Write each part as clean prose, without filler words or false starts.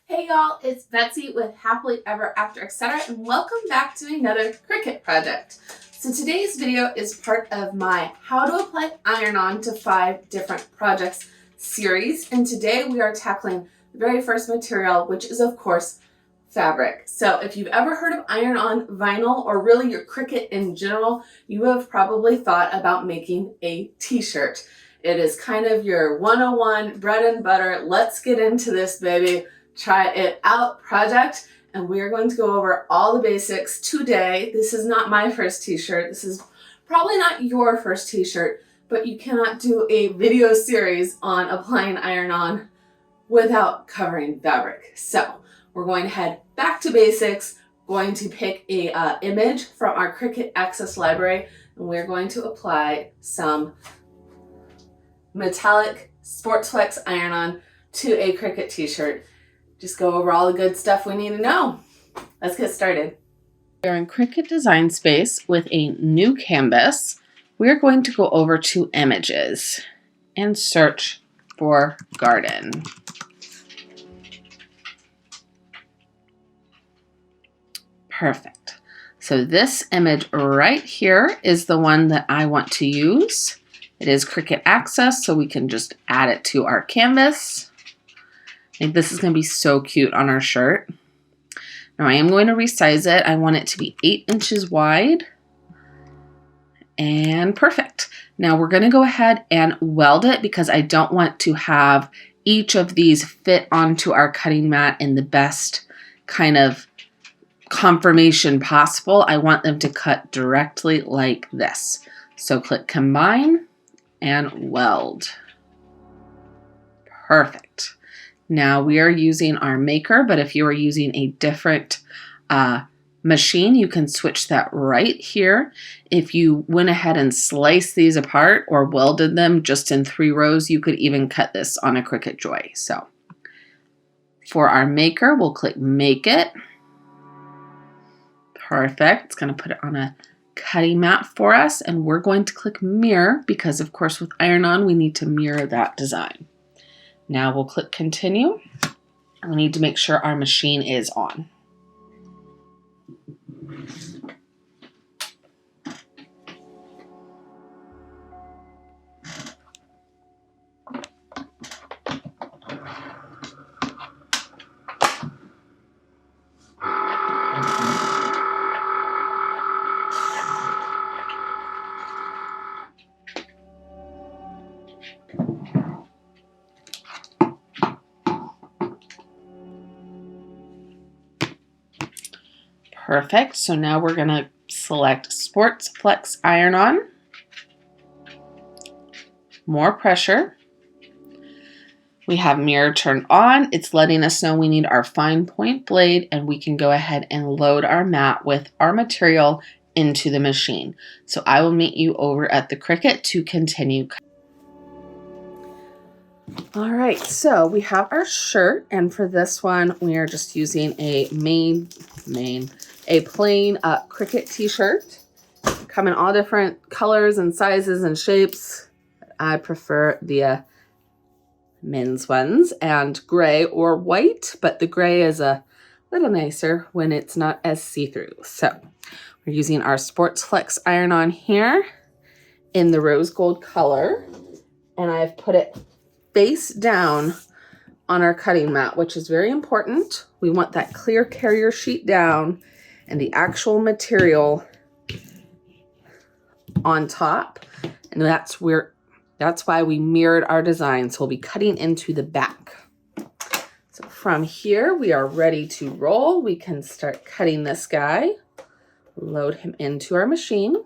Hey y'all, it's Betsy with Happily Ever After Etc. and welcome back to another Cricut project. So today's video is part of my How to Apply Iron-On to 5 Different Projects series, and today we are tackling the very first material, which is of course fabric. So if you've ever heard of iron-on vinyl or really your Cricut in general, you have probably thought about making a t-shirt. It is kind of your 101 bread and butter, let's get into this baby, try it out project, and we are going to go over all the basics today. This is not my first t-shirt. This is probably not your first t-shirt, but you cannot do a video series on applying iron-on without covering fabric. So we're going to head back to basics, going to pick a image from our Cricut Access library, and we're going to apply some metallic Sports Flex iron-on to a Cricut t-shirt. Just go over all the good stuff we need to know. Let's get started. We're in Cricut Design Space with a new canvas. We're going to go over to Images and search for Garden. Perfect. So this image right here is the one that I want to use. It is Cricut Access, so we can just add it to our canvas. I think this is going to be so cute on our shirt. Now I am going to resize it. I want it to be 8 inches wide. And perfect. Now we're going to go ahead and weld it because I don't want to have each of these fit onto our cutting mat in the best kind of conformation possible. I want them to cut directly like this. So click Combine and Weld. Perfect. Now we are using our maker, but if you are using a different machine, you can switch that right here. If you went ahead and sliced these apart or welded them just in 3 rows, you could even cut this on a Cricut Joy. So for our maker, we'll click Make It. Perfect. It's going to put it on a cutting mat for us, and we're going to click Mirror because, of course, with iron-on, we need to mirror that design. Now we'll click Continue. We need to make sure our machine is on. Perfect. So now we're going to select Sports Flex Iron-On. More pressure. We have mirror turned on. It's letting us know we need our fine point blade, and we can go ahead and load our mat with our material into the machine. So I will meet you over at the Cricut to continue. All right, so we have our shirt, and for this one, we are just using a plain Cricut t-shirt. Come in all different colors and sizes and shapes. I prefer the men's ones, and gray or white, but the gray is a little nicer when it's not as see-through. So we're using our Sports Flex iron-on here in the rose gold color, and I've put it face down on our cutting mat, which is very important. We want that clear carrier sheet down and the actual material on top, and that's why we mirrored our design. So we'll be cutting into the back. So from here, we are ready to roll. We can start cutting this guy, load him into our machine.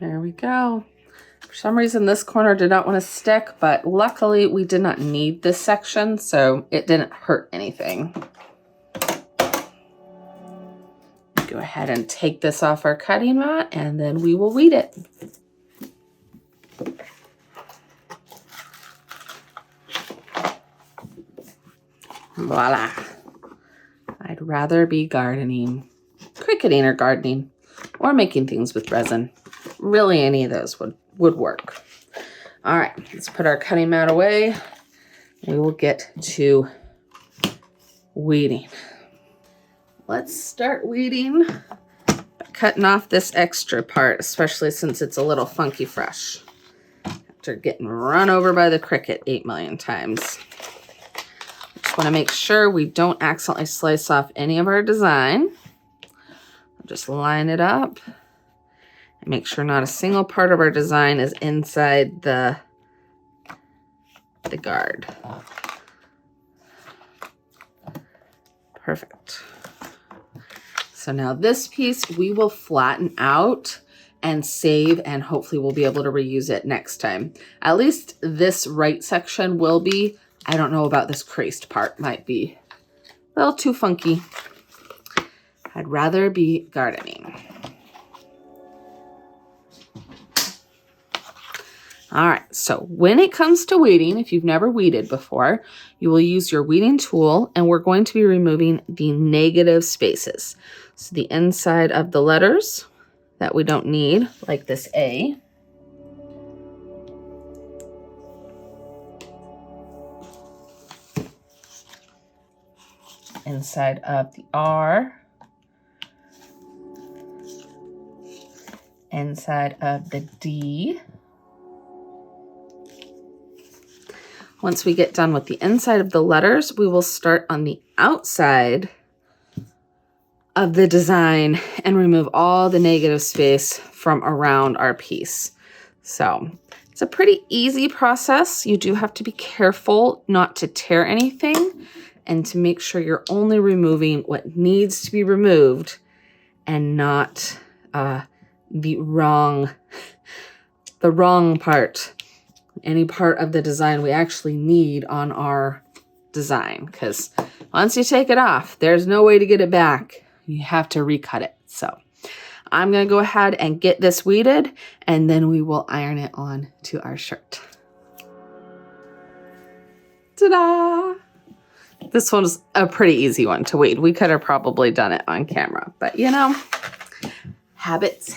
There we go. For some reason, this corner did not want to stick, but luckily we did not need this section, so it didn't hurt anything. Go ahead and take this off our cutting mat, and then we will weed it. Voila. I'd rather be gardening, cricketing or gardening, or making things with resin. Really, any of those would work. All right, let's put our cutting mat away. We will get to weeding. Let's start weeding by cutting off this extra part, especially since it's a little funky fresh after getting run over by the Cricut 8 million times. Just want to make sure we don't accidentally slice off any of our design. Just line it up and make sure not a single part of our design is inside the guard. Perfect. So now this piece we will flatten out and save, and hopefully we'll be able to reuse it next time. At least this right section will be. I don't know about this creased part. Might be a little too funky. I'd rather be gardening. All right, so when it comes to weeding, if you've never weeded before, you will use your weeding tool, and we're going to be removing the negative spaces. So the inside of the letters that we don't need, like this A. Inside of the R. Inside of the D. Once we get done with the inside of the letters, we will start on the outside of the design and remove all the negative space from around our piece. So it's a pretty easy process. You do have to be careful not to tear anything and to make sure you're only removing what needs to be removed and not the wrong part. Any part of the design we actually need on our design, because once you take it off, there's no way to get it back. You have to recut it. So I'm going to go ahead and get this weeded, and then we will iron it on to our shirt. Ta-da! This one's a pretty easy one to weed. We could have probably done it on camera, but you know, habits.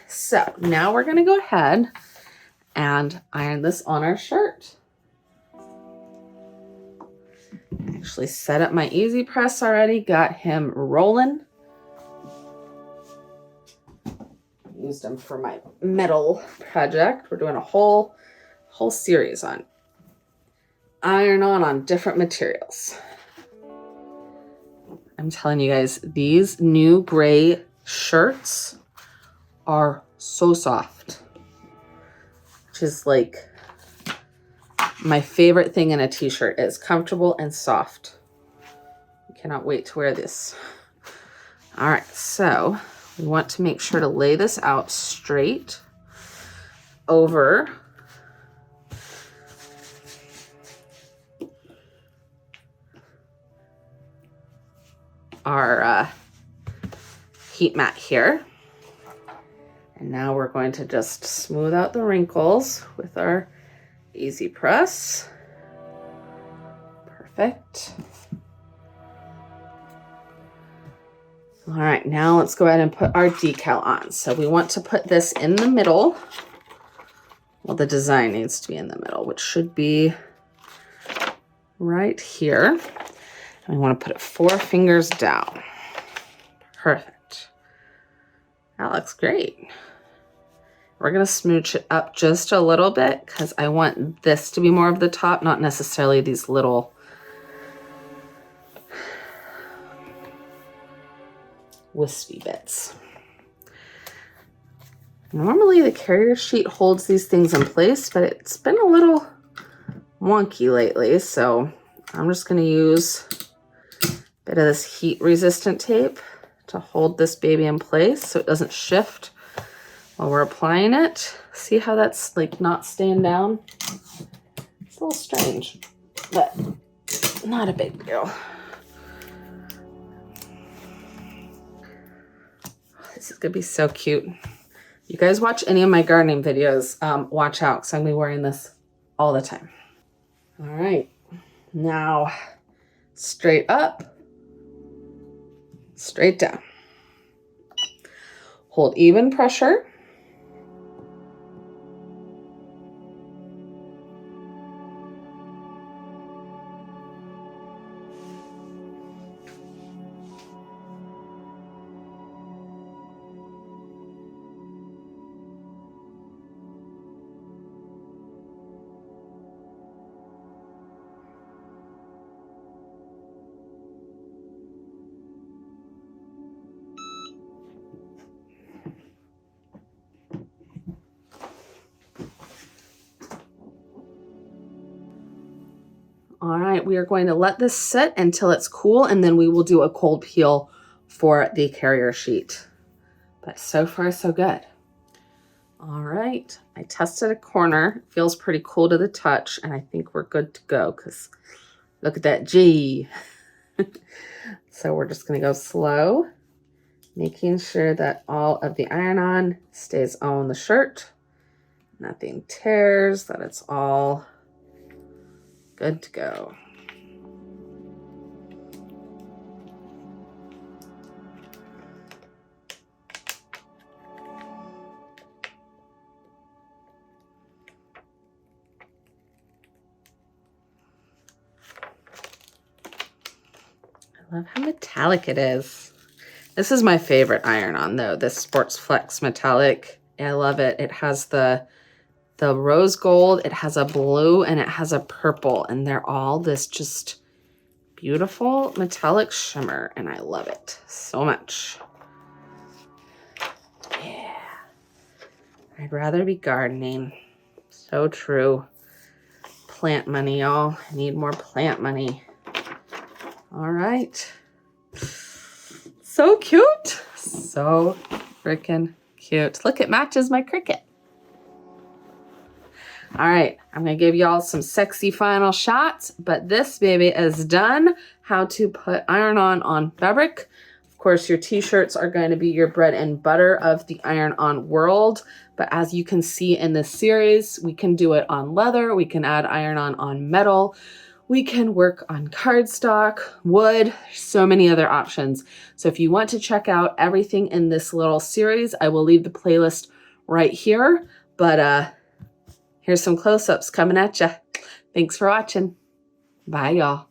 So now we're going to go ahead and iron this on our shirt. Actually set up my easy press already, got him rolling. Used him for my metal project. We're doing a whole series on iron on different materials. I'm telling you guys, these new gray shirts are so soft. Which is like my favorite thing in a t-shirt. It's comfortable and soft. I cannot wait to wear this. All right, so we want to make sure to lay this out straight over our heat mat here. And now we're going to just smooth out the wrinkles with our easy press. Perfect. All right, now let's go ahead and put our decal on. So we want to put this in the middle. Well, the design needs to be in the middle, which should be right here. And we want to put it 4 fingers down. Perfect. That looks great. We're going to smooch it up just a little bit because I want this to be more of the top, not necessarily these little wispy bits. Normally the carrier sheet holds these things in place, but it's been a little wonky lately, so I'm just going to use a bit of this heat resistant tape to hold this baby in place so it doesn't shift while we're applying it. See how that's like not staying down? It's a little strange, but not a big deal. This is gonna be so cute. You guys watch any of my gardening videos, watch out, because I'm gonna be wearing this all the time. All right, now straight up, straight down. Hold even pressure. All right, we are going to let this sit until it's cool, and then we will do a cold peel for the carrier sheet. But so far, so good. All right, I tested a corner. It feels pretty cool to the touch, and I think we're good to go because look at that G. So we're just gonna go slow, making sure that all of the iron-on stays on the shirt. Nothing tears, that it's all good to go. I love how metallic it is. This is my favorite iron-on though, this Sports Flex metallic. I love it. It has the rose gold, it has a blue, and it has a purple, and they're all this just beautiful metallic shimmer, and I love it so much. Yeah. I'd rather be gardening. So true. Plant money, y'all. I need more plant money. All right. So cute. So freaking cute. Look, it matches my Cricut. All right, I'm gonna give y'all some sexy final shots, but this baby is done. How to put iron-on fabric. Of course, your t-shirts are going to be your bread and butter of the iron-on world, but as you can see in this series, we can do it on leather, we can add iron-on metal, we can work on cardstock, wood, so many other options. So if you want to check out everything in this little series, I will leave the playlist right here, but here's some close-ups coming at ya. Thanks for watching. Bye, y'all.